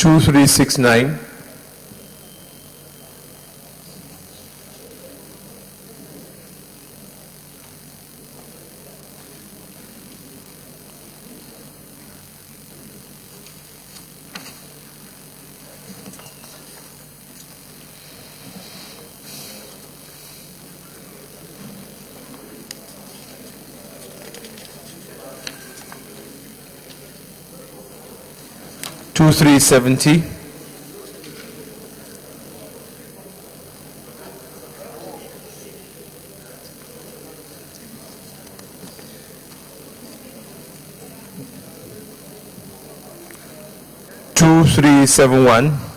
2369. 2370. 2371.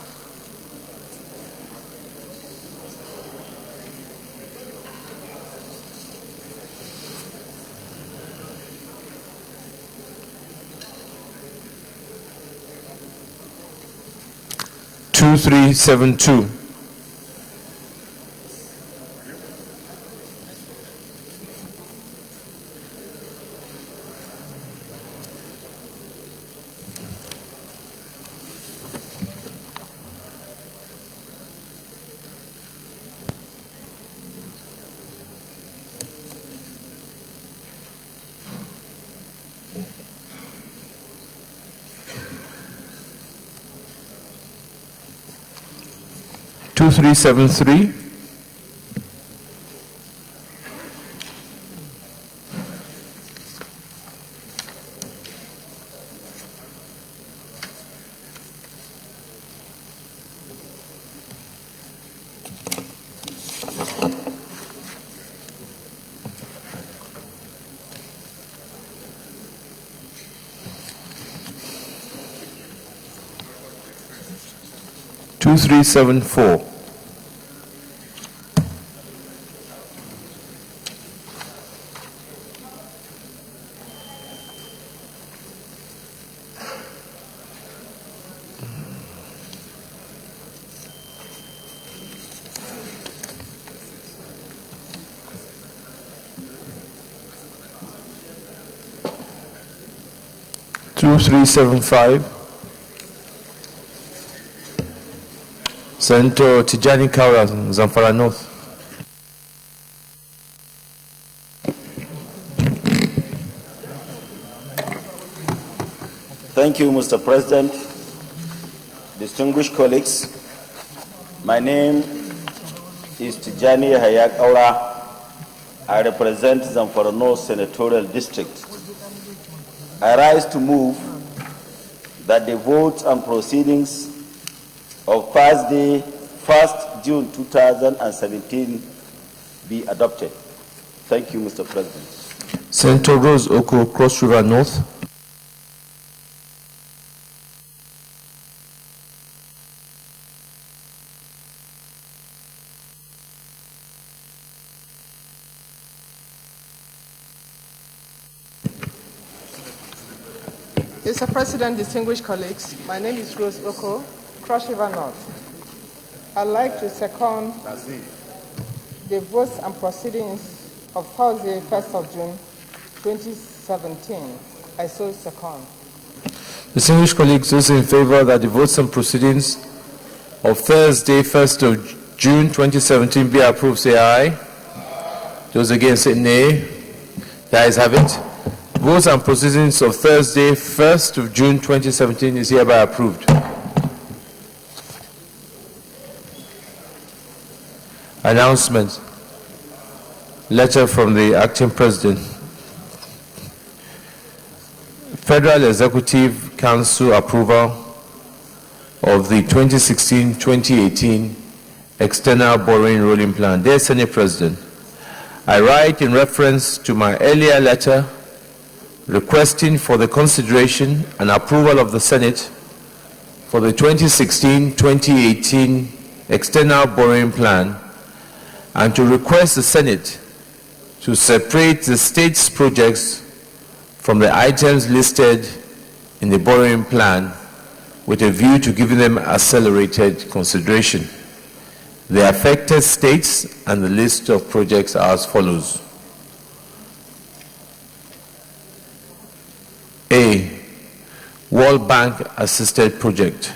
2372. 2373. 2374. 2375. Senator Tijani Kaura, Zamfara North. Thank you, Mr. President. Distinguished colleagues, my name is Tijani Kaura. I represent Zamfara North Senatorial District. I rise to move that the votes and proceedings of Thursday, 1st June 2017 be adopted. Thank you, Mr. President. Senator Rose Oko, Cross River North. Mr. President, distinguished colleagues, my name is Rose Oko, Cross River North. I'd like to second the votes and proceedings of Thursday, 1st of June, 2017. I so second. Distinguished colleagues, those in favor that the votes and proceedings of Thursday, 1st of June, 2017 be approved, say aye. Those against, say nay. The ayes have it. Votes and proceedings of Thursday, 1st of June 2017 is hereby approved. Announcement. Letter from the Acting President. Federal Executive Council approval of the 2016-2018 External Borrowing Rolling Plan. Dear Senate President, I write in reference to my earlier letter requesting for the consideration and approval of the Senate for the 2016-2018 External Borrowing Plan, and to request the Senate to separate the state's projects from the items listed in the borrowing plan with a view to giving them accelerated consideration. The affected states and the list of projects are as follows. A. World Bank assisted project.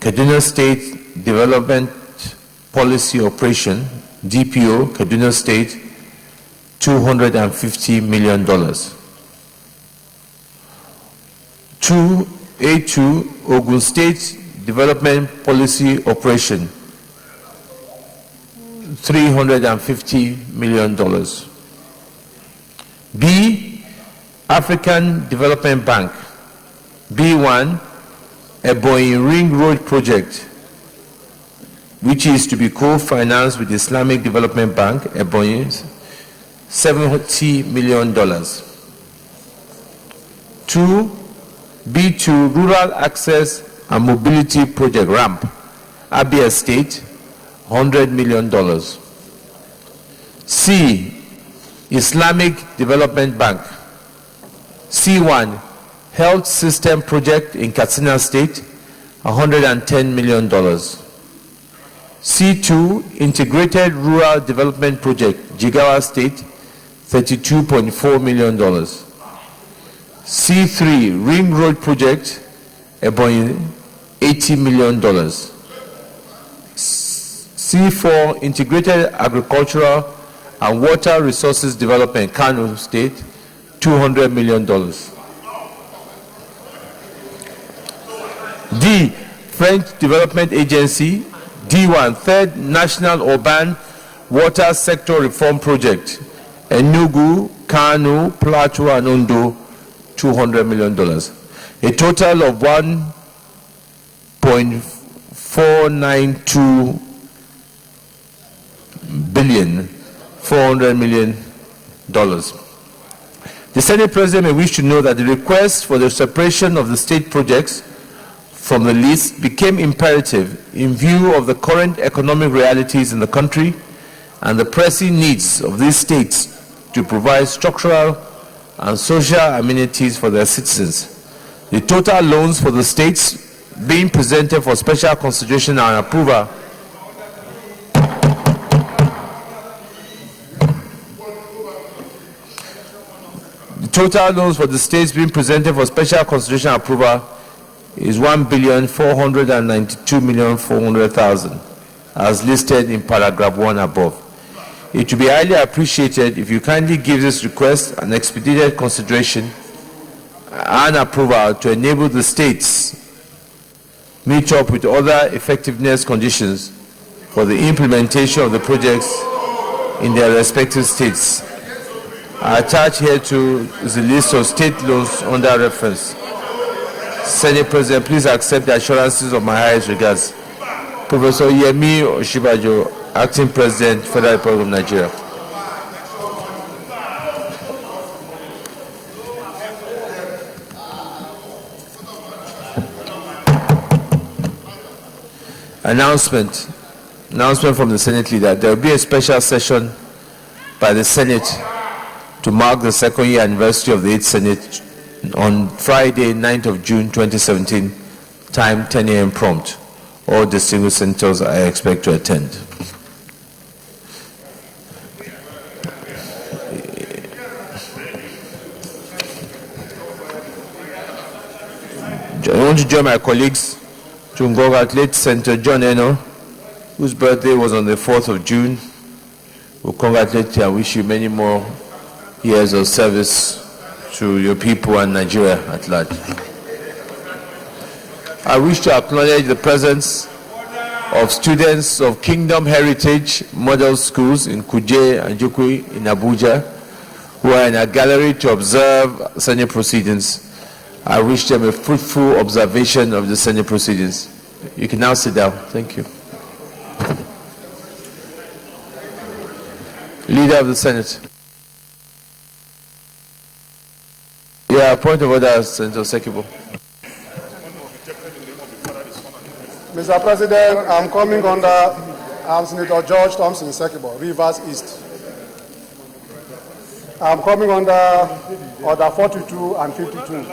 Kaduna State Development Policy Operation, DPO, Kaduna State, $250 million. 2A2, Ogun State Development Policy Operation, $350 million. B, African Development Bank, B1, Ebonyi Ring Road Project, which is to be co-financed with Islamic Development Bank, Ebonyi, $70 million. 2, B2, Rural Access and Mobility Project, RAMP, Abia State, $100 million. C, Islamic Development Bank, C1, Health System Project in Katsina State, $110 million. C2, Integrated Rural Development Project, Jigawa State, $32.4 million. C3, Ring Road Project, Ebonyi, $80 million. C4, Integrated Agricultural and Water Resources Development, Kano State, $200 million. D, French Development Agency, D1, Third National Urban Water Sector Reform Project, Enugu, Kano, Plateau, and Ondo, $200 million. A total of $1.492 billion, $400 million. The Senate President may wish to know that the request for the separation of the state projects from the list became imperative in view of the current economic realities in the country and the pressing needs of these states to provide structural and social amenities for their citizens. The total loans for the states being presented for special consideration and approval is $1,492,400,000 as listed in paragraph 1 above. It will be highly appreciated if you kindly give this request an expedited consideration and approval to enable the states meet up with other effectiveness conditions for the implementation of the projects in their respective states. Attached here to is the list of state loans under reference. Senate President, please accept the assurances of my highest regards. Professor Yemi Oshibajo, Acting President, Federal Republic of Nigeria. Announcement from the Senate leader. There will be a special session by the Senate to mark the second year anniversary of the 8th Senate on Friday, 9th of June 2017, time 10 a.m. prompt. All distinguished senators I expect to attend. I want to join my colleagues to congratulate Senator John Eno, whose birthday was on the 4th of June. We'll congratulate you and wish you many more years of service to your people and Nigeria at large. I wish to acknowledge the presence of students of Kingdom Heritage Model Schools in Kuje and Jukui in Abuja, who are in a gallery to observe Senate proceedings. I wish them a fruitful observation of the Senate proceedings. You can now sit down. Thank you. Leader of the Senate. Yeah, point of order, Senator Sekibo. Mr. President, I'm coming under Senator George Thompson Sekibo, Rivers East. I'm coming under Order 42 and 52.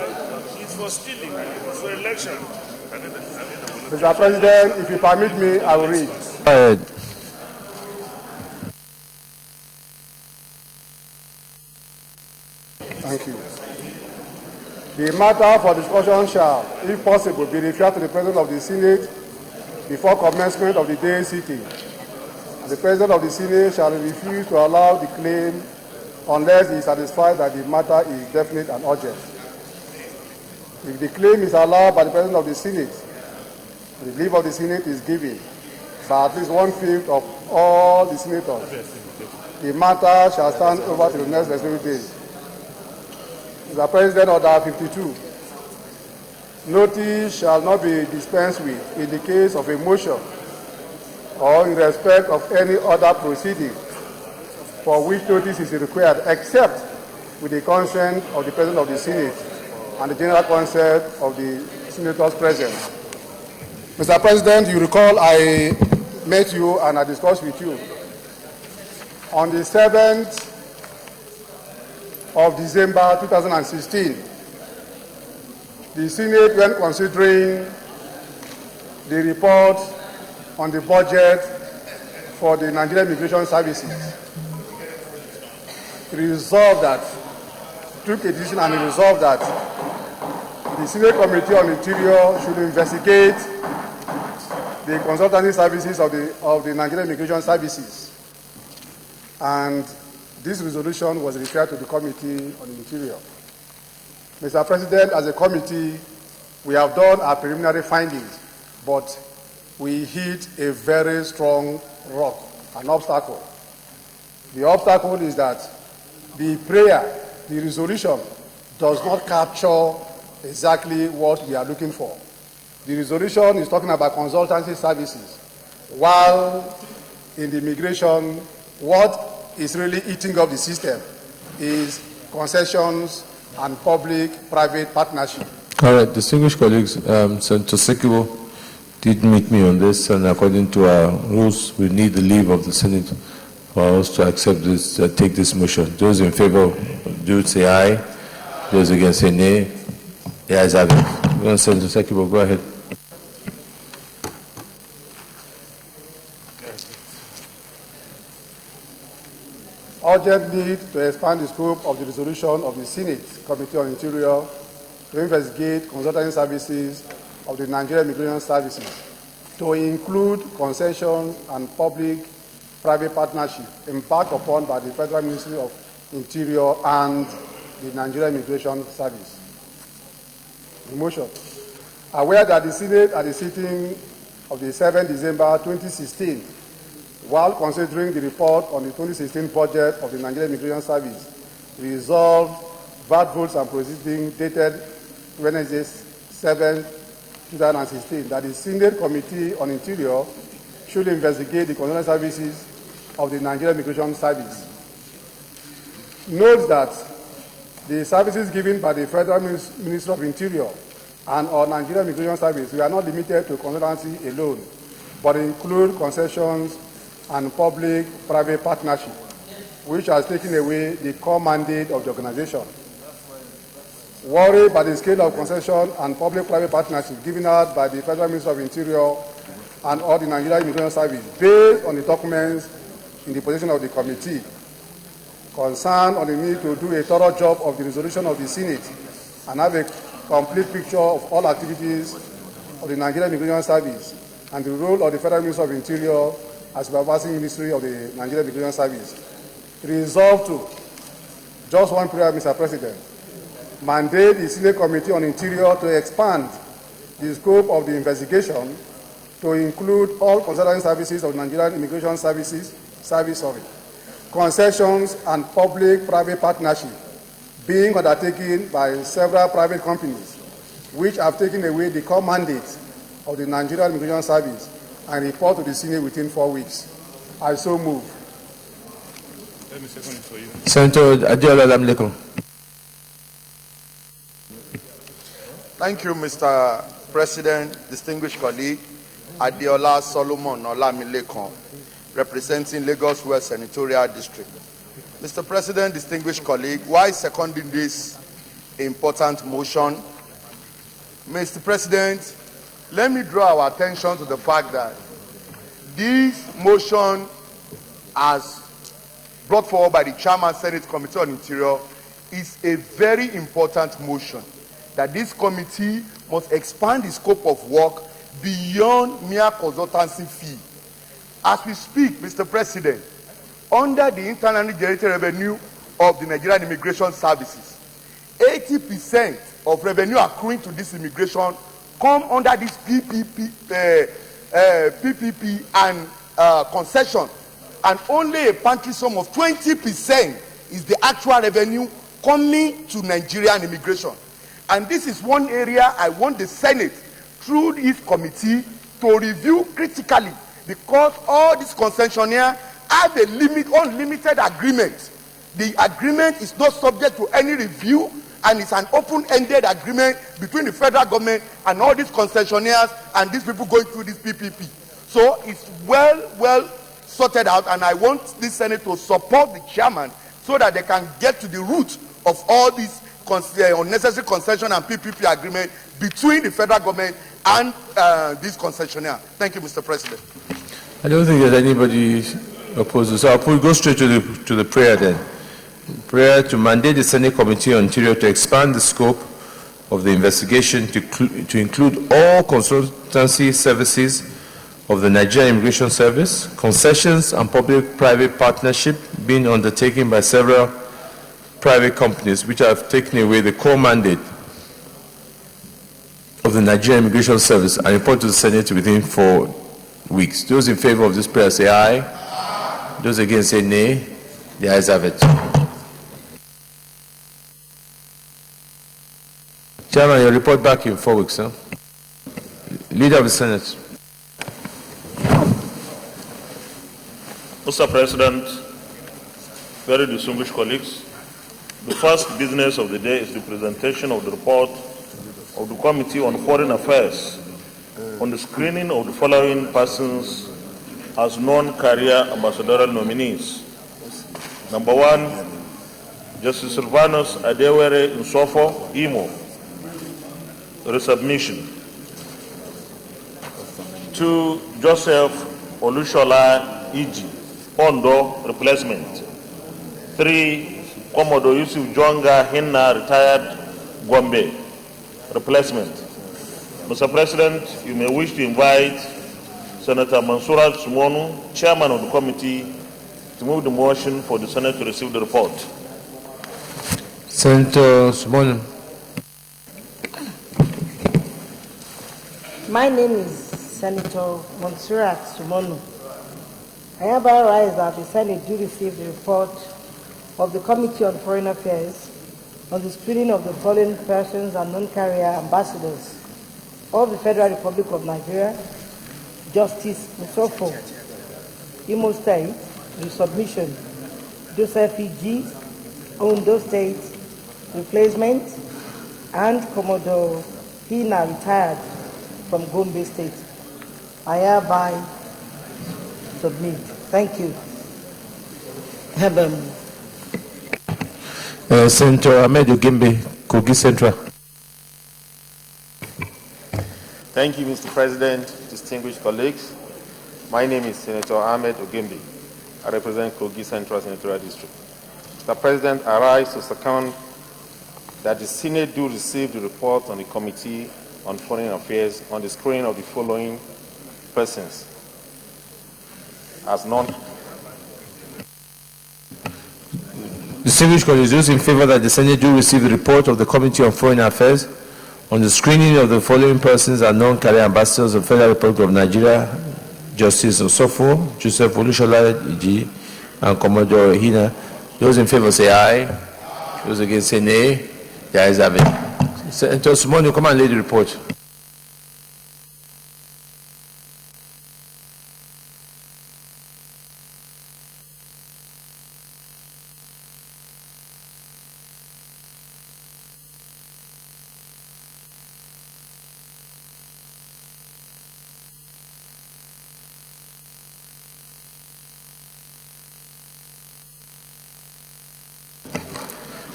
It's for stealing, it's for election. Mr. President, if you permit me, I will read. Go ahead. Thank you. The matter for discussion shall, if possible, be referred to the President of the Senate before commencement of the day sitting. The President of the Senate shall refuse to allow the claim unless he is satisfied that the matter is definite and urgent. If the claim is allowed by the President of the Senate, the leave of the Senate is given by at least 1/5 of all the senators. The matter shall stand over to the next legislative day. Mr. President, Order 52. Notice shall not be dispensed with in the case of a motion or in respect of any other proceeding for which notice is required, except with the consent of the President of the Senate and the general consent of the senators present. Mr. President, you recall I met you and I discussed with you. On the 7th of December 2016, the Senate, when considering the report on the budget for the Nigerian Immigration Services, took a decision and resolved that the Senate Committee on Interior should investigate the consultancy services of the Nigerian Immigration Services. And this resolution was referred to the Committee on Interior. Mr. President, as a committee, we have done our preliminary findings, but we hit a very strong rock, an obstacle. The obstacle is that the resolution does not capture exactly what we are looking for. The resolution is talking about consultancy services, while in the immigration, what is really eating up the system is concessions and public-private partnership. All right, distinguished colleagues, Senator Sekiwo did meet me on this, and according to our rules, we need the leave of the Senate for us to accept this, take this motion. Those in favor, do say aye. Those against say nay. The ayes have it. Senator Sekiwo, go ahead. Urgent need to expand the scope of the resolution of the Senate Committee on Interior to investigate consulting services of the Nigerian Immigration Services to include concessions and public-private partnership embarked upon by the Federal Ministry of Interior and the Nigerian Immigration Service. The motion. Aware that the Senate at the sitting of the 7th December 2016, while considering the report on the 2016 budget of the Nigerian Immigration Service, resolved VAT votes and proceedings dated Wednesday 7, 2016, that the Senate Committee on Interior should investigate the consular services of the Nigerian Immigration Service. Note that the services given by the Federal Ministry of Interior and our Nigerian Immigration Service, we are not limited to consultancy alone, but include concessions and public-private partnership, which has taken away the core mandate of the organization. Worried by the scale of concession and public-private partnership given out by the Federal Ministry of Interior and all the Nigerian Immigration Service, based on the documents in the possession of the committee, concerned on the need to do a thorough job of the resolution of the Senate and have a complete picture of all activities of the Nigerian Immigration Service and the role of the Federal Ministry of Interior as supervising ministry of the Nigerian Immigration Service. Resolved to, just one prayer, Mr. President, mandate the Senate Committee on Interior to expand the scope of the investigation to include all consulting services of Nigerian Immigration Service, concessions and public-private partnership being undertaken by several private companies which have taken away the core mandate of the Nigerian Immigration Service and report to the Senate within 4 weeks. I so move. Let me second it for you. Senator Adiola Lamleko. Thank you, Mr. President, distinguished colleague, Adiola Solomon Olamilekon, representing Lagos West Senatorial District. Mr. President, distinguished colleague, why seconding this important motion? Mr. President, let me draw our attention to the fact that this motion, as brought forward by the Chairman Senate Committee on Interior, is a very important motion, that this committee must expand the scope of work beyond mere consultancy fee. As we speak, Mr. President, under the internally generated revenue of the Nigerian Immigration Services, 80% of revenue accruing to this immigration come under this PPP and concession, and only a paltry sum of 20% is the actual revenue coming to Nigerian immigration. And this is one area I want the Senate, through this committee, to review critically, because all these concessionaires have a unlimited agreement. The agreement is not subject to any review, and it's an open-ended agreement between the federal government and all these concessionaires and these people going through this PPP. So it's well sorted out, and I want this Senate to support the chairman so that they can get to the root of all these unnecessary concession and PPP agreement between the federal government and this concessionaire. Thank you, Mr. President. I don't think there's anybody opposed. So I'll go straight to the prayer then. Prayer to mandate the Senate Committee on Interior to expand the scope of the investigation to include all consultancy services of the Nigerian Immigration Service, concessions and public-private partnership being undertaken by several private companies which have taken away the core mandate of the Nigerian Immigration Service, and report to the Senate within 4 weeks. Those in favor of this prayer say aye. Aye. Those against say nay. The ayes have it. Chairman, your report back in 4 weeks, huh? Leader of the Senate. Mr. President, very distinguished colleagues, the first business of the day is the presentation of the report of the Committee on Foreign Affairs on the screening of the following persons as non-career ambassadorial nominees. Number 1, Justice Silvanus Adewere Nsofo, Imo, resubmission. 2, Joseph Olushola Iji, Ondo, replacement. 3, Commodore Yusuf Jonga Hinna, retired, Gombe, replacement. Mr. President, you may wish to invite Senator Mansurat Sumonu, Chairman of the committee, to move the motion for the Senate to receive the report. Senator Sumonu. My name is Senator Mansurat Sumonu. I hereby rise that the Senate do receive the report of the Committee on Foreign Affairs on the screening of the following persons and non-career ambassadors of the Federal Republic of Nigeria: Justice Nsofo, Imo State, resubmission; Joseph E.G., Ondo State, replacement; and Commodore Hina, retired, from Gombe State. I hereby submit. Thank you. Senator Ahmed Ogimbe, Kogi Central. Thank you, Mr. President, distinguished colleagues. My name is Senator Ahmed Ogimbe. I represent Kogi Central Senatorial District. Mr. President, I rise to second that the Senate do receive the report on the Committee on Foreign Affairs on the screening of the following persons as Distinguished colleagues, those in favor that the Senate do receive the report of the Committee on Foreign Affairs on the screening of the following persons as non-career ambassadors of the Federal Republic of Nigeria: Justice Nsofo, Joseph Olushola Iji, and Commodore Hina. Those in favor say aye. Those against say nay. The ayes have it. Senator Sumonu, come and lay the report.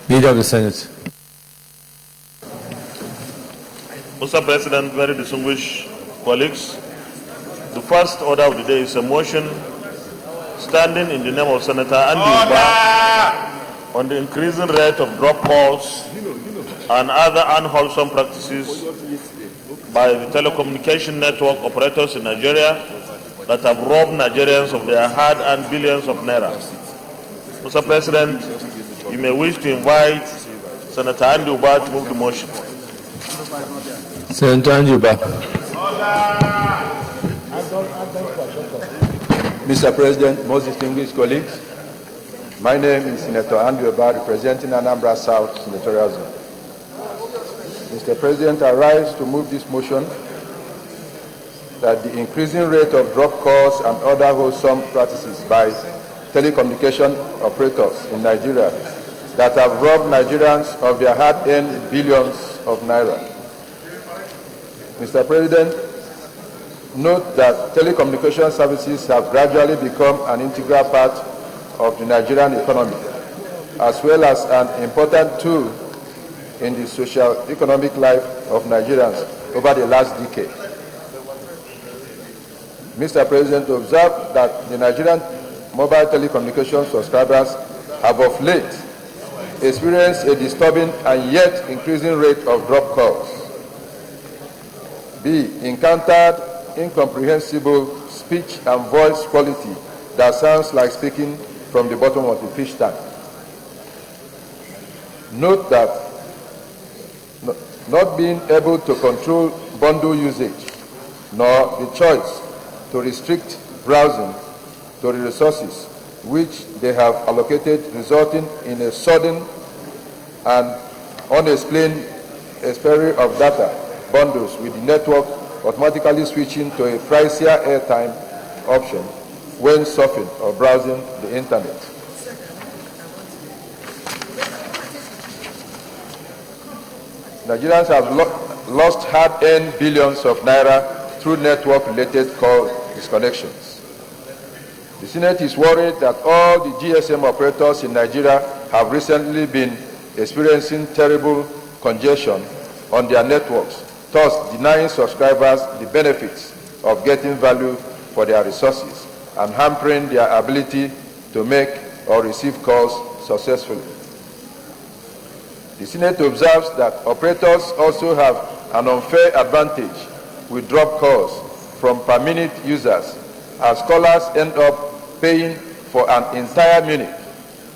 Leader of the Senate. Mr. President, very distinguished colleagues, the first order of the day is a motion standing in the name of Senator Andy Uba on the increasing rate of drop calls and other unwholesome practices by the telecommunication network operators in Nigeria that have robbed Nigerians of their hard-earned billions of naira. Mr. President, you may wish to invite Senator Andy Uba to move the motion. Senator Andy Uba. Mr. President, most distinguished colleagues, my name is Senator Andy Uba, representing Anambra South Senatorial Zone. Mr. President, I rise to move this motion that the increasing rate of drop calls and other wholesome practices by telecommunication operators in Nigeria that have robbed Nigerians of their hard-earned billions of naira. Mr. President, note that telecommunication services have gradually become an integral part of the Nigerian economy, as well as an important tool in the socio-economic life of Nigerians over the last decade. Mr. President, observe that the Nigerian mobile telecommunication subscribers have of late experienced a disturbing and yet increasing rate of drop calls. B. Encountered incomprehensible speech and voice quality that sounds like speaking from the bottom of the fish tank. Note that not being able to control bundle usage, nor the choice to restrict browsing to the resources which they have allocated, resulting in a sudden and unexplained expiry of data bundles, with the network automatically switching to a pricier airtime option when surfing or browsing the internet. Nigerians have lost hard-earned billions of naira through network-related call disconnections. The Senate is worried that all the GSM operators in Nigeria have recently been experiencing terrible congestion on their networks, thus denying subscribers the benefits of getting value for their resources and hampering their ability to make or receive calls successfully. The Senate observes that operators also have an unfair advantage with drop calls from per-minute users, as callers end up paying for an entire minute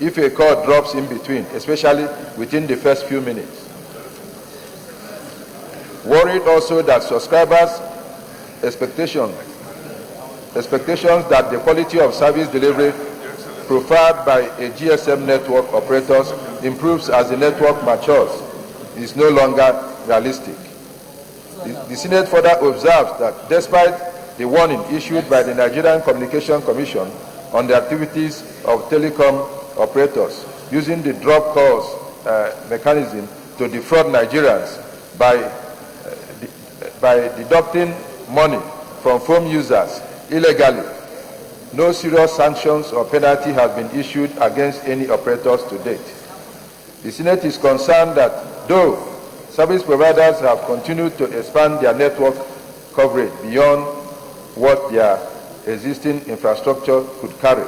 if a call drops in between, especially within the first few minutes. Worried also that subscribers' expectations that the quality of service delivery preferred by a GSM network operators improves as the network matures is no longer realistic. The Senate further observes that despite the warning issued by the Nigerian Communication Commission on the activities of telecom operators using the drop calls mechanism to defraud Nigerians by deducting money from phone users illegally, no serious sanctions or penalty has been issued against any operators to date. The Senate is concerned that though service providers have continued to expand their network coverage beyond what their existing infrastructure could carry,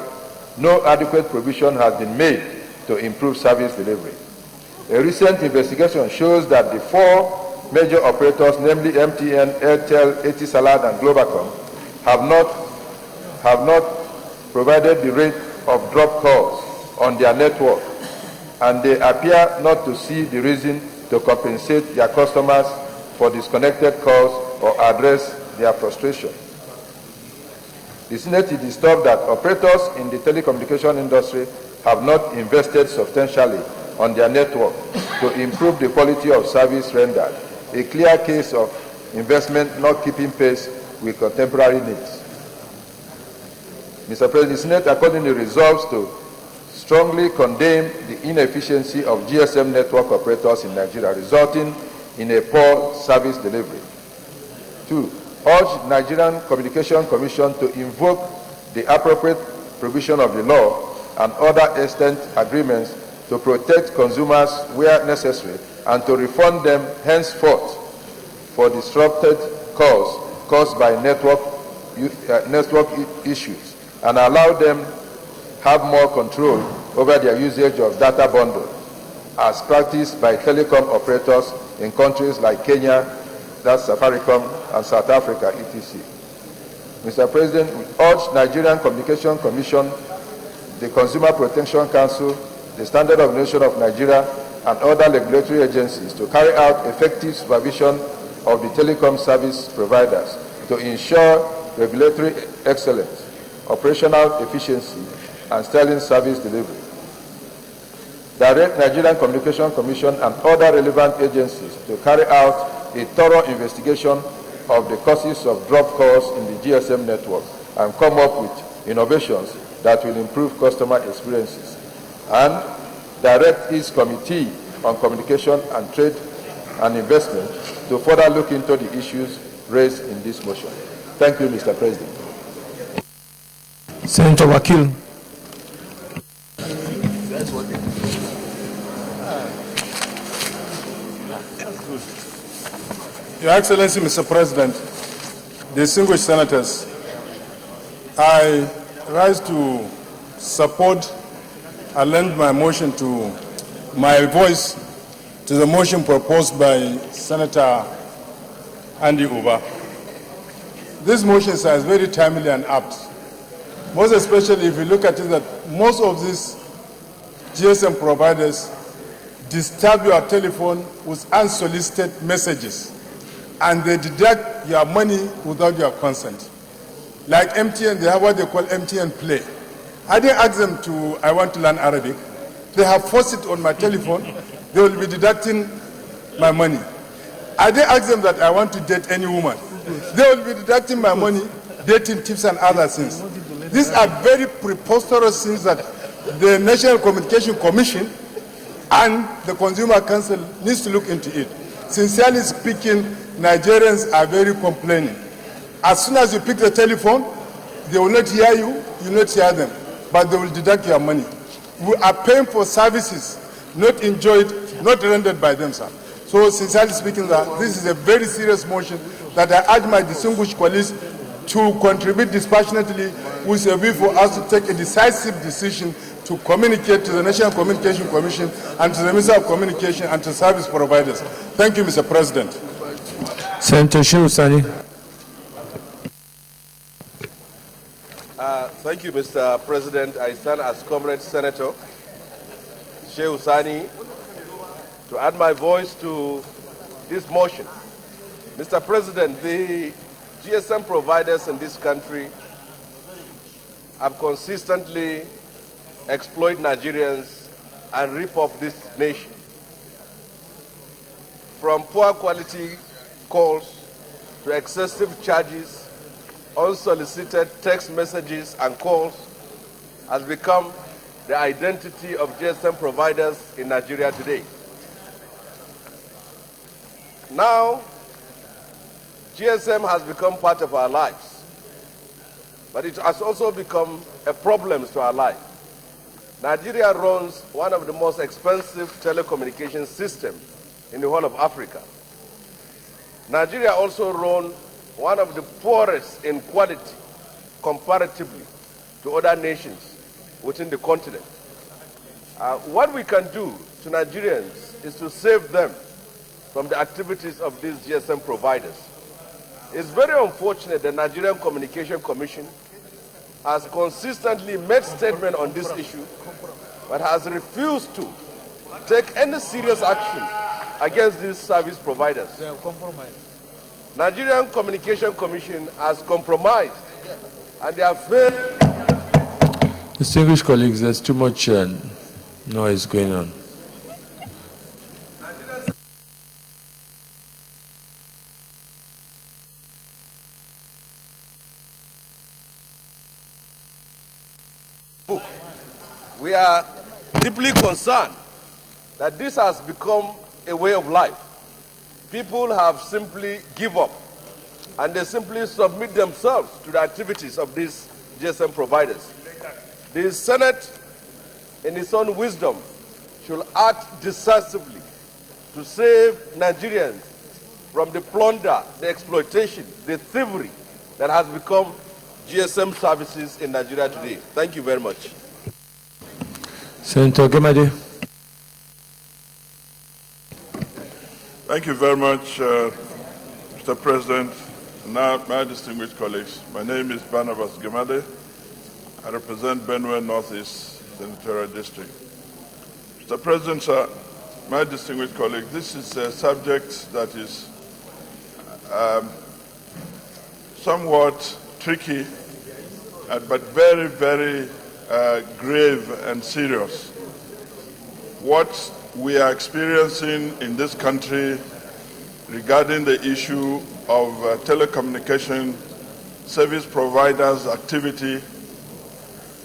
no adequate provision has been made to improve service delivery. A recent investigation shows that the four major operators, namely MTN, Airtel, Etisalat, and Globacom, have not provided the rate of drop calls on their network, and they appear not to see the reason to compensate their customers for disconnected calls or address their frustration. The Senate is disturbed that operators in the telecommunication industry have not invested substantially on their network to improve the quality of service rendered, a clear case of investment not keeping pace with contemporary needs. Mr. President, the Senate accordingly resolves to strongly condemn the inefficiency of GSM network operators in Nigeria, resulting in a poor service delivery. 2. Urge Nigerian Communication Commission to invoke the appropriate provision of the law and other extant agreements to protect consumers where necessary and to refund them henceforth for disrupted calls caused by network issues, and allow them have more control over their usage of data bundles, as practiced by telecom operators in countries like Kenya, that's Safaricom and South Africa, etc. Mr. President, we urge Nigerian Communication Commission, the Consumer Protection Council, the Standard Organization of Nigeria, and other regulatory agencies to carry out effective supervision of the telecom service providers to ensure regulatory excellence, operational efficiency, and sterling service delivery. Direct Nigerian Communication Commission and other relevant agencies to carry out a thorough investigation of the causes of drop calls in the GSM network and come up with innovations that will improve customer experiences. And direct its Committee on Communication and Trade and Investment to further look into the issues raised in this motion. Thank you, Mr. President. Senator Wakil. Your Excellency, Mr. President, distinguished senators, I rise to support and lend my voice to the motion proposed by Senator Andy Uba. This motion is very timely and apt, most especially if you look at it that most of these GSM providers disturb your telephone with unsolicited messages, and they deduct your money without your consent. Like MTN, they have what they call MTN Play. I didn't ask them I want to learn Arabic. They have forced it on my telephone. They will be deducting my money. I didn't ask them that I want to date any woman. They will be deducting my money, dating tips and other things. These are very preposterous things that the National Communication Commission and the Consumer Council needs to look into it. Sincerely speaking, Nigerians are very complaining. As soon as you pick the telephone, they will not hear you, you will not hear them, but they will deduct your money. We are paying for services not enjoyed, not rendered by them, sir. So sincerely speaking, this is a very serious motion that I urge my distinguished colleagues to contribute dispassionately with a view for us to take a decisive decision to communicate to the National Communication Commission and to the Minister of Communication and to service providers. Thank you, Mr. President. Senator Shehu. Thank you, Mr. President. I stand as Comrade Senator Shehu Sani to add my voice to this motion. Mr. President, the GSM providers in this country have consistently exploited Nigerians and rip off this nation. From poor quality calls to excessive charges, unsolicited text messages and calls has become the identity of GSM providers in Nigeria today. Now, GSM has become part of our lives, but it has also become a problem to our life. Nigeria runs one of the most expensive telecommunication systems in the whole of Africa. Nigeria also runs one of the poorest in quality comparatively to other nations within the continent. What we can do to Nigerians is to save them from the activities of these GSM providers. It's very unfortunate the Nigerian Communication Commission has consistently made statements on this issue, but has refused to take any serious action against these service providers. They have compromised. Nigerian Communication Commission has compromised, and they have failed. Distinguished colleagues, there's too much noise going on. We are deeply concerned that this has become a way of life. People have simply given up, and they simply submit themselves to the activities of these GSM providers. The Senate, in its own wisdom, should act decisively to save Nigerians from the plunder, the exploitation, the thievery that has become GSM services in Nigeria today. Thank you very much. Senator Gemade. Thank you very much, Mr. Mr. President, now my distinguished colleagues, my name is Barnabas Gemade. I represent Benue Northeast Senatorial District. Mr. President, sir, my distinguished colleagues, this is a subject that is somewhat tricky, but very, very grave and serious. What we are experiencing in this country regarding the issue of telecommunication service providers' activity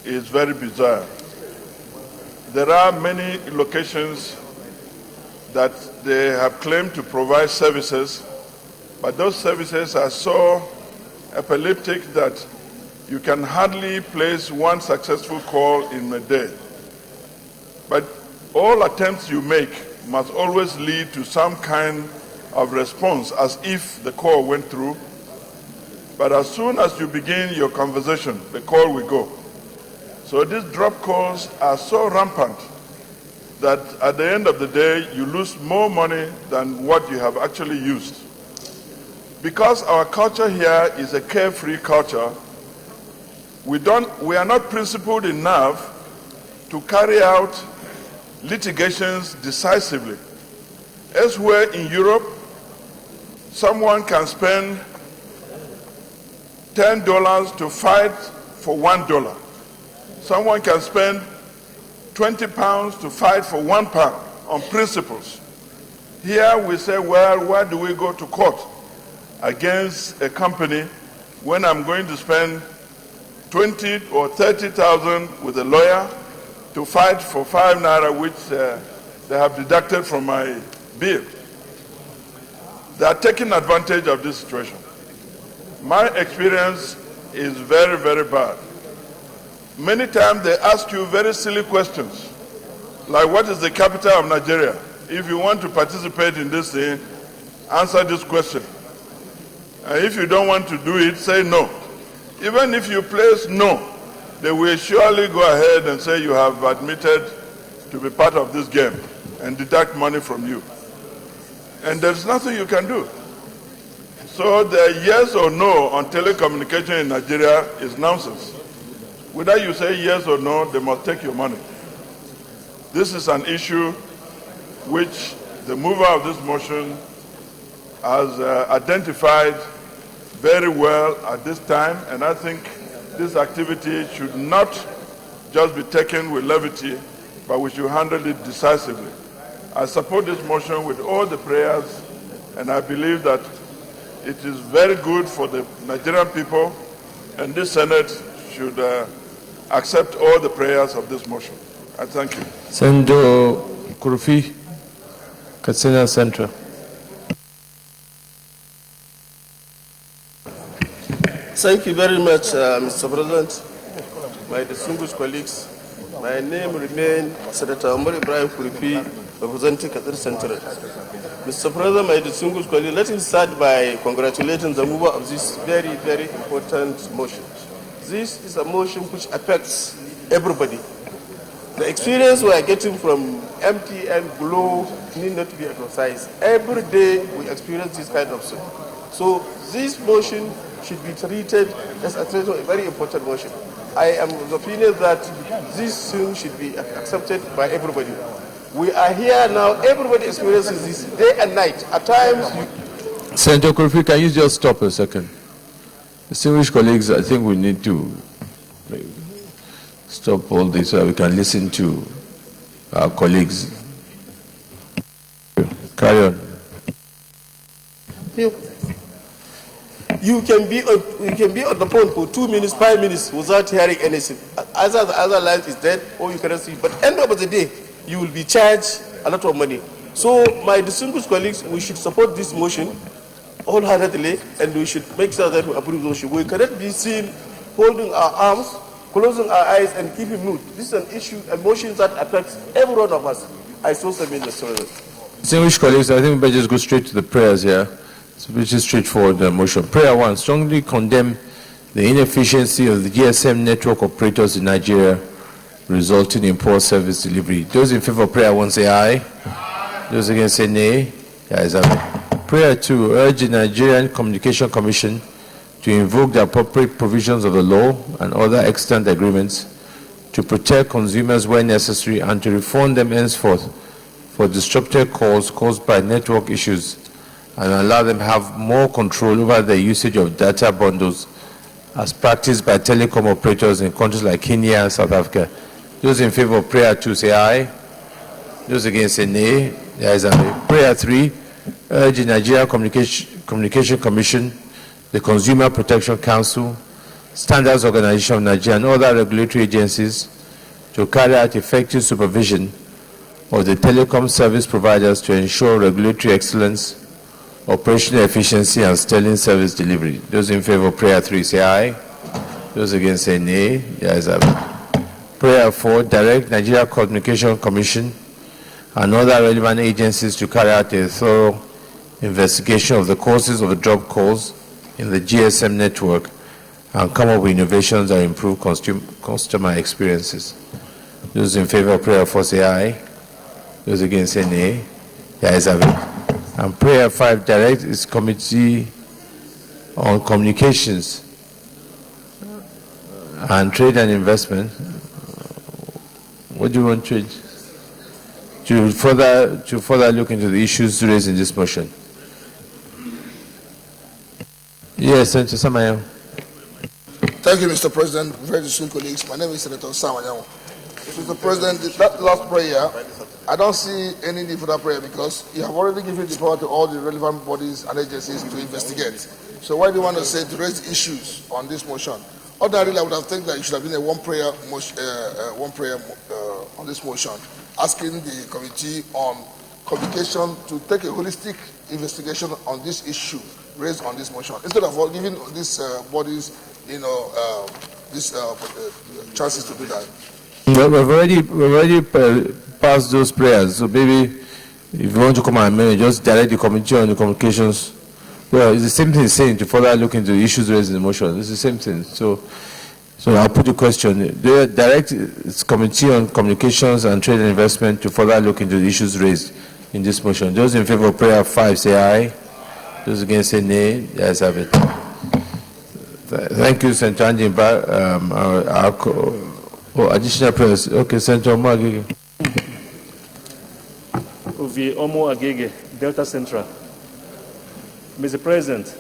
is very bizarre. There are many locations that they have claimed to provide services, but those services are so epileptic that you can hardly place one successful call in a day. But all attempts you make must always lead to some kind of response as if the call went through. But as soon as you begin your conversation, the call will go. So these drop calls are so rampant that at the end of the day, you lose more money than what you have actually used. Because our culture here is a carefree culture, we are not principled enough to carry out litigations decisively. Elsewhere in Europe, someone can spend $10 to fight for $1. Someone can spend 20 pounds to fight for 1 pound on principles. Here we say, well, why do we go to court against a company when I'm going to spend 20 or 30,000 with a lawyer to fight for 5 naira, which they have deducted from my bill? They are taking advantage of this situation. My experience is very, very bad. Many times they ask you very silly questions, like what is the capital of Nigeria? If you want to participate in this thing, answer this question. And if you don't want to do it, say no. Even if you place no, they will surely go ahead and say you have admitted to be part of this game and deduct money from you. And there's nothing you can do. So the yes or no on telecommunication in Nigeria is nonsense. Whether you say yes or no, they must take your money. This is an issue which the mover of this motion has identified very well at this time, and I think this activity should not just be taken with levity, but we should handle it decisively. I support this motion with all the prayers, and I believe that it is very good for the Nigerian people, and this Senate should accept all the prayers of this motion. I thank you. Senator Kurufi, Katsina Central. Thank you very much, Mr. President. My distinguished colleagues, my name remains Senator Omar Ibrahim Kurufi, representing Katsina Central. Mr. President, my distinguished colleagues, let me start by congratulating the mover of this very, very important motion. This is a motion which affects everybody. The experience we are getting from MTN, Glo need not to be emphasized. Every day we experience this kind of thing. So this motion should be treated as a very important motion. I am of the opinion that this thing should be accepted by everybody. We are here now, everybody experiences this day and night. At times... Senator Kurufi, can you just stop a second? Distinguished colleagues, I think we need to stop all this so we can listen to our colleagues. Carry on. You can be on the phone for 2 minutes, 5 minutes without hearing anything. Either the other line is dead or you cannot see. But end of the day, you will be charged a lot of money. So my distinguished colleagues, we should support this motion wholeheartedly, and we should make sure that we approve the motion. We cannot be seen holding our arms, closing our eyes, and keeping mute. This is an issue, a motion that affects every one of us. I so submit, Mr. President. Distinguished colleagues, I think we better just go straight to the prayers here. It's a pretty straightforward motion. Prayer 1, strongly condemn the inefficiency of the GSM network operators in Nigeria, resulting in poor service delivery. Those in favor of prayer 1 say aye. Those against say nay. Ayes have it. Prayer 2, urge the Nigerian Communication Commission to invoke the appropriate provisions of the law and other extant agreements to protect consumers where necessary and to refund them henceforth for disrupted calls caused by network issues and allow them have more control over the usage of data bundles as practiced by telecom operators in countries like Kenya and South Africa. Those in favor of prayer 2 say aye. Those against say nay. There is a nay. Prayer 3, urge the Nigeria Communication Commission, the Consumer Protection Council, Standards Organization of Nigeria, and other regulatory agencies to carry out effective supervision of the telecom service providers to ensure regulatory excellence, operational efficiency, and sterling service delivery. Those in favor of prayer 3 say aye. Those against say nay. The ayes have it. Prayer 4, direct Nigeria Communication Commission and other relevant agencies to carry out a thorough investigation of the causes of the drop calls in the GSM network and come up with innovations that improve customer experiences. Those in favor of prayer 4 say aye. Those against say nay. The ayes have it. And prayer 5, direct its committee on communications and trade and investment. What do you want to further look into the issues raised in this motion? Yes, Senator Samayo. Thank you, Mr. President. Very distinguished colleagues. My name is Senator Samayo. Mr. President, that last prayer, I don't see any need for that prayer because you have already given the power to all the relevant bodies and agencies to investigate. So why do you want to say to raise issues on this motion? Ordinarily, I would have think that it should have been a one prayer on this motion, asking the Committee on Communication to take a holistic investigation on this issue raised on this motion, instead of giving these bodies, these chances to do that. We've already passed those prayers. So maybe if you want to come and amend, just direct the Committee on the Communications. Well, it's the same thing saying to further look into the issues raised in the motion. It's the same thing. So I'll put the question. The direct its Committee on Communications and Trade and Investment to further look into the issues raised in this motion. Those in favor of prayer 5 say aye. Those against say nay. The ayes have it. Thank you, Senator Andy. Additional prayers. Okay, Senator Omo Agege. Ovi Omo Agege, Delta Central. Mr. President,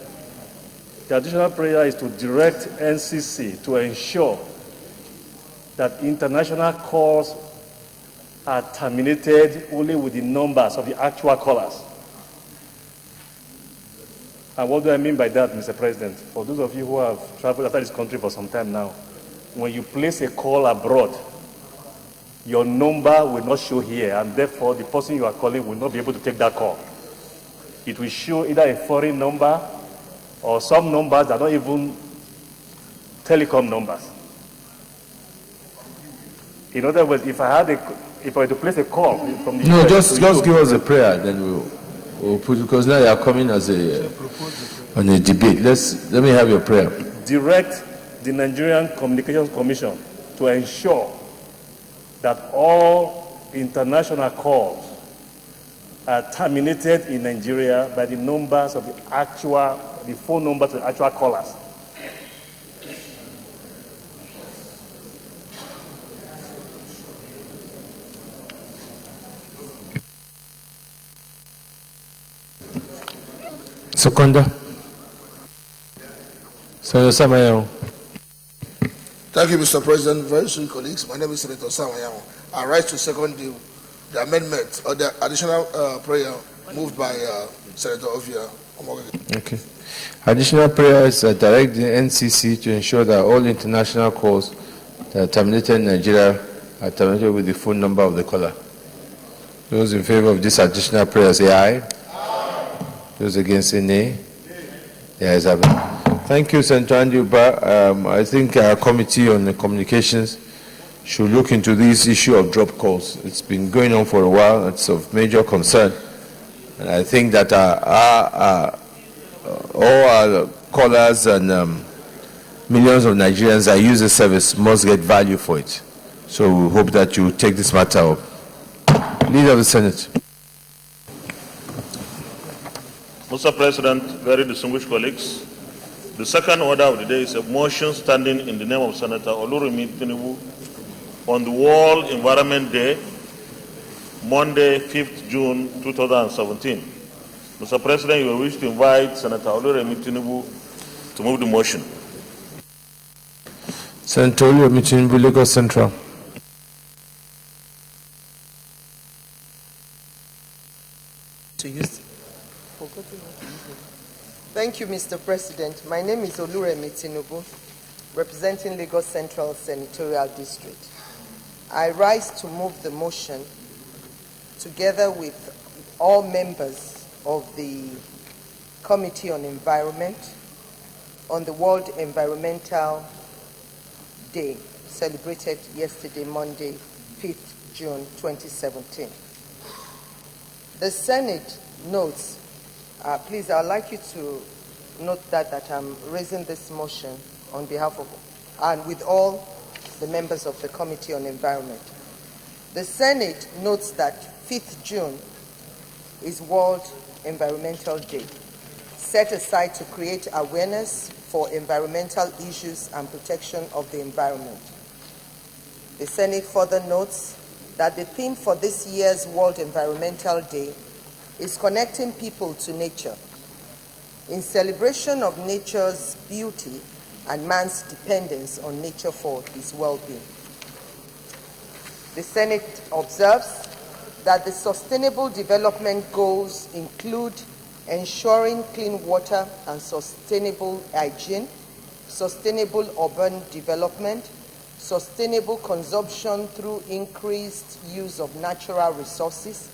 the additional prayer is to direct NCC to ensure that international calls are terminated only with the numbers of the actual callers. And what do I mean by that, Mr. President? For those of you who have traveled outside this country for some time now, when you place a call abroad, your number will not show here, and therefore the person you are calling will not be able to take that call. It will show either a foreign number or some numbers that are not even telecom numbers. In other words, if I were to place a call from the No, US just give us a prayer, then we'll put it, because now you are coming as on a debate. Let me have your prayer. Direct the Nigerian Communications Commission to ensure that all international calls are terminated in Nigeria by the numbers of the phone numbers of the actual callers. Seconder. Senator Samayo. Thank you, Mr. President. Very soon, colleagues. My name is Senator Samayo. I rise to second the amendment or the additional prayer moved by Senator Ovia. Okay. Additional prayer is direct the NCC to ensure that all international calls that are terminated in Nigeria are terminated with the phone number of the caller. Those in favor of this additional prayer say aye. Aye. Those against say nay. The ayes have it. Thank you, Senator Andy Uba. I think our Committee on the Communications should look into this issue of drop calls. It's been going on for a while. It's of major concern. And I think that all our callers and millions of Nigerians that use the service must get value for it. So we hope that you take this matter up. Leader of the Senate. Mr. President, very distinguished colleagues, the second order of the day is a motion standing in the name of Senator Oluremi Tinubu on the World Environment Day, Monday, 5th June 2017. Mr. President, you will wish to invite Senator Oluremi Tinubu to move the motion. Senator Oluremi Tinubu, Lagos Central. Thank you, Mr. President. My name is Oluremi Tinubu, representing Lagos Central Senatorial District. I rise to move the motion together with all members of the Committee on Environment on the World Environmental Day, celebrated yesterday, Monday, 5th June 2017. The Senate notes, please, I'd like you to note that I'm raising this motion on behalf of and with all the members of the Committee on Environment. The Senate notes that 5th June is World Environmental Day, set aside to create awareness for environmental issues and protection of the environment. The Senate further notes that the theme for this year's World Environmental Day is connecting people to nature, in celebration of nature's beauty and man's dependence on nature for his well-being. The Senate observes that the Sustainable Development Goals include ensuring clean water and sustainable hygiene, sustainable urban development, sustainable consumption through increased use of natural resources,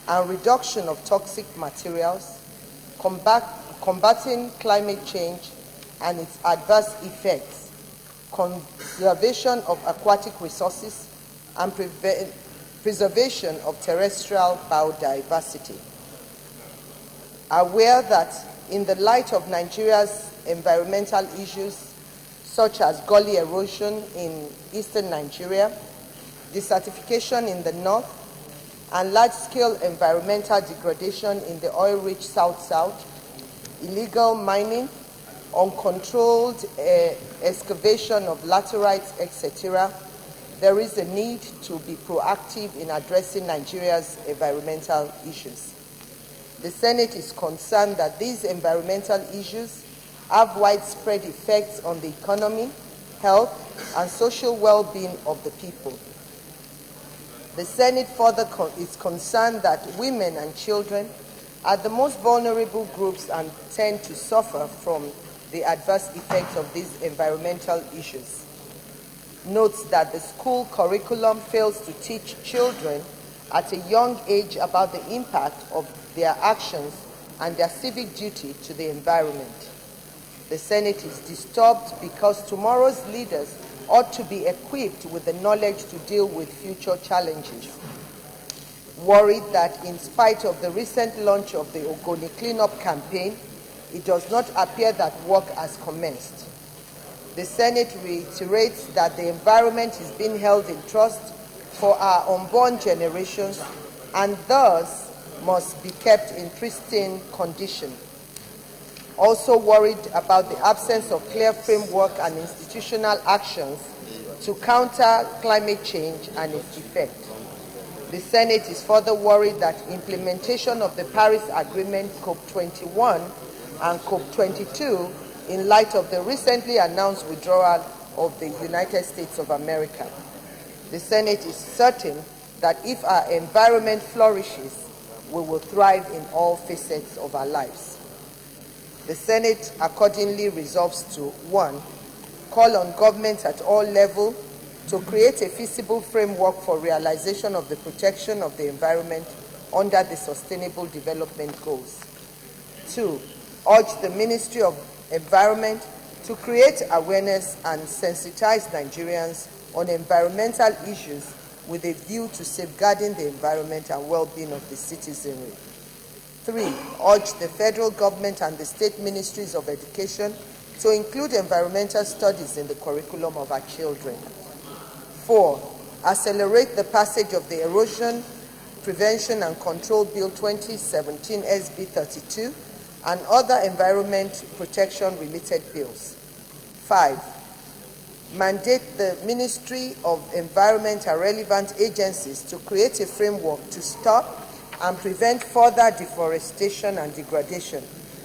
and reduction of toxic materials, combating climate change and its adverse effects, conservation of aquatic resources, and preservation of terrestrial biodiversity. Aware that in the light of Nigeria's environmental issues, such as gully erosion in eastern Nigeria, desertification in the north, and large-scale environmental degradation in the oil-rich South-South, illegal mining, uncontrolled excavation of laterites, etc., there is a need to be proactive in addressing Nigeria's environmental issues. The Senate is concerned that these environmental issues have widespread effects on the economy, health, and social well-being of the people. The Senate further is concerned that women and children are the most vulnerable groups and tend to suffer from the adverse effects of these environmental issues. Notes that the school curriculum fails to teach children at a young age about the impact of their actions and their civic duty to the environment. The Senate is disturbed because tomorrow's leaders ought to be equipped with the knowledge to deal with future challenges. Worried that in spite of the recent launch of the Ogoni cleanup campaign, it does not appear that work has commenced. The Senate reiterates that the environment is being held in trust for our unborn generations and thus must be kept in pristine condition. Also worried about the absence of clear framework and institutional actions to counter climate change and its effect. The Senate is further worried that implementation of the Paris Agreement COP21 and COP22 in light of the recently announced withdrawal of the United States of America. The Senate is certain that if our environment flourishes, we will thrive in all facets of our lives. The Senate accordingly resolves to 1. Call on governments at all levels to create a feasible framework for realization of the protection of the environment under the Sustainable Development Goals. 2. Urge the Ministry of Environment to create awareness and sensitize Nigerians on environmental issues with a view to safeguarding the environment and well-being of the citizenry. 3. Urge the federal government and the state ministries of education to include environmental studies in the curriculum of our children. 4. Accelerate the passage of the Erosion Prevention and Control Bill 2017 SB 32 and other environment protection-related bills. 5, mandate the Ministry of Environment and relevant agencies to create a framework to stop and prevent further deforestation and degradation,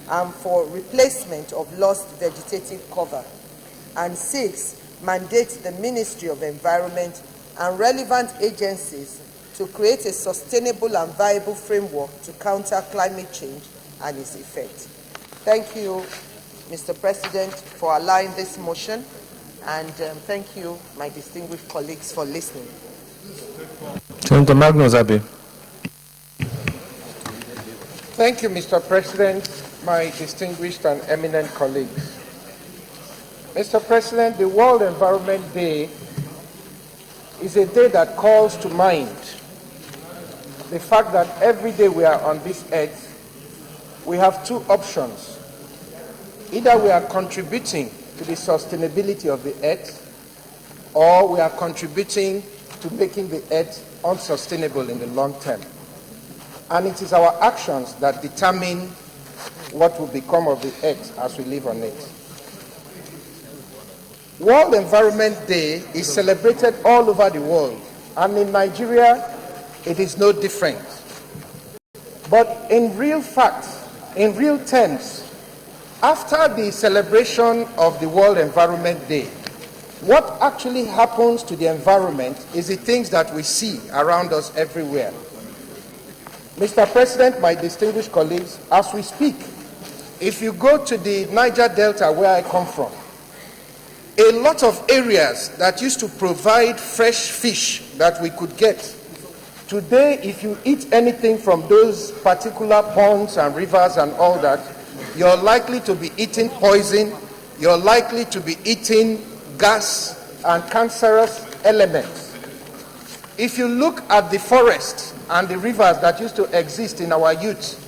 and for replacement of lost vegetative cover. And 6, mandate the Ministry of Environment and relevant agencies to create a sustainable and viable framework to counter climate change and its effects. Thank you, Mr. President, for allowing this motion, and thank you, my distinguished colleagues, for listening. Senator Magnus Abbey. Thank you, Mr. President, my distinguished and eminent colleagues. Mr. President, the World Environment Day is a day that calls to mind the fact that every day we are on this earth, we have two options. Either we are contributing to the sustainability of the earth, or we are contributing to making the earth unsustainable in the long term. And it is our actions that determine what will become of the earth as we live on it. World Environment Day is celebrated all over the world, and in Nigeria, it is no different. But in real fact, in real terms, after the celebration of the World Environment Day, what actually happens to the environment is the things that we see around us everywhere. Mr. President, my distinguished colleagues, as we speak, if you go to the Niger Delta where I come from, a lot of areas that used to provide fresh fish that we could get, today, if you eat anything from those particular ponds and rivers and all that, you're likely to be eating poison, you're likely to be eating gas and cancerous elements. If you look at the forests and the rivers that used to exist in our youth,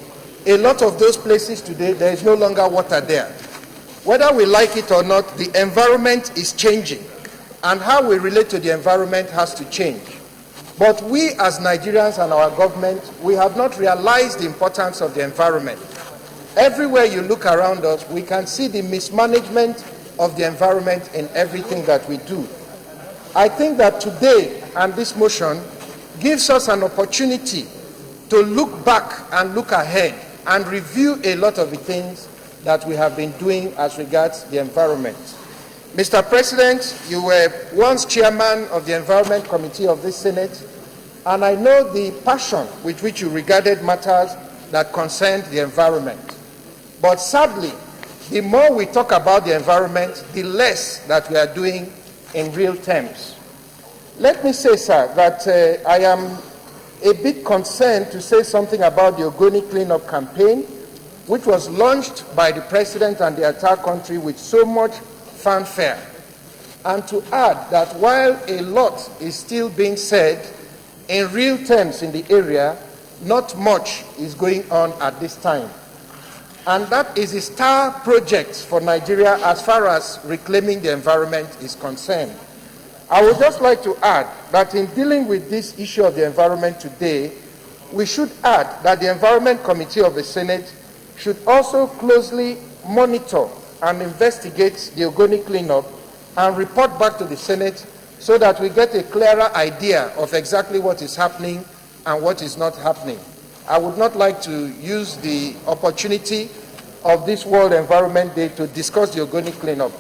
a lot of those places today, there is no longer water there. Whether we like it or not, the environment is changing, and how we relate to the environment has to change. But we as Nigerians and our government, we have not realized the importance of the environment. Everywhere you look around us, we can see the mismanagement of the environment in everything that we do. I think that today, and this motion, gives us an opportunity to look back and look ahead and review a lot of the things that we have been doing as regards the environment. Mr. President, you were once chairman of the Environment Committee of this Senate, and I know the passion with which you regarded matters that concerned the environment. But sadly, the more we talk about the environment, the less that we are doing in real terms. Let me say, sir, that I am a bit concerned to say something about the Ogoni cleanup campaign, which was launched by the President and the entire country with so much fanfare. And to add that while a lot is still being said, in real terms in the area, not much is going on at this time. And that is a star project for Nigeria as far as reclaiming the environment is concerned. I would just like to add that in dealing with this issue of the environment today, we should add that the Environment Committee of the Senate should also closely monitor and investigate the Ogoni cleanup and report back to the Senate so that we get a clearer idea of exactly what is happening and what is not happening. I would not like to use the opportunity of this World Environment Day to discuss the Ogoni cleanup,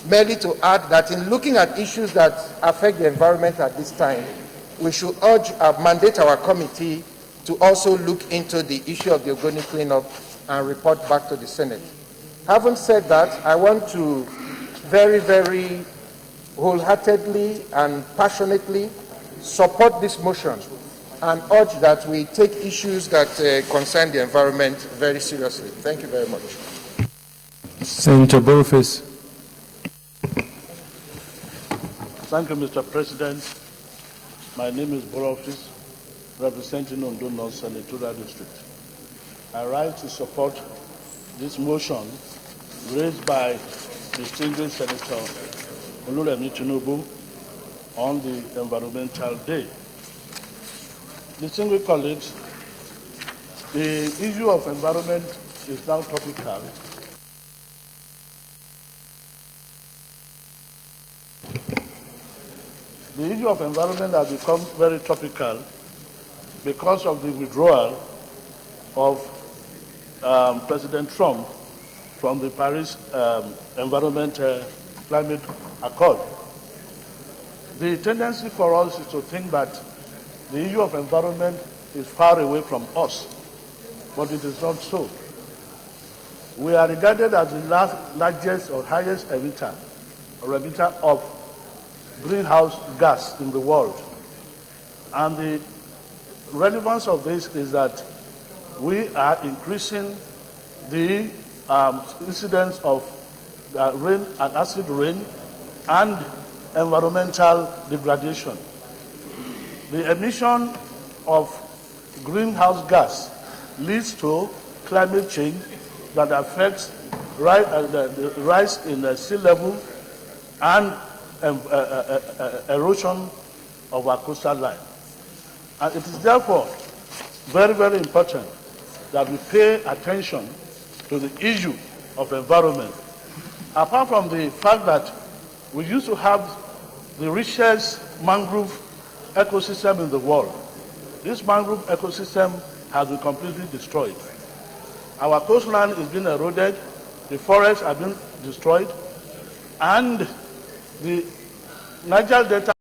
merely to add that in looking at issues that affect the environment at this time, we should mandate our committee to also look into the issue of the Ogoni cleanup and report back to the Senate. Having said that, I want to very, very wholeheartedly and passionately support this motion and urge that we take issues that concern the environment very seriously. Thank you very much. Senator Boniface. Thank you, Mr. President. My name is Boniface, representing Ondo North Senatorial District. I rise to support this motion raised by distinguished Senator Oluremi Tinubu on the Environmental Day. Distinguished colleagues, the issue of environment is now tropical. The issue of environment has become very topical because of the withdrawal of President Trump from the Paris Environment Climate Accord. The tendency for us is to think that the issue of environment is far away from us, but it is not so. We are regarded as the largest or highest emitter of greenhouse gas in the world. And the relevance of this is that we are increasing the incidence of rain and acid rain and environmental degradation. The emission of greenhouse gas leads to climate change that affects the rise in the sea level and erosion of our coastal line. And it is therefore very, very important that we pay attention to the issue of environment. Apart from the fact that we used to have the richest mangrove ecosystem in the world, this mangrove ecosystem has been completely destroyed. Our coastline is being eroded, the forests have been destroyed, and the Niger Delta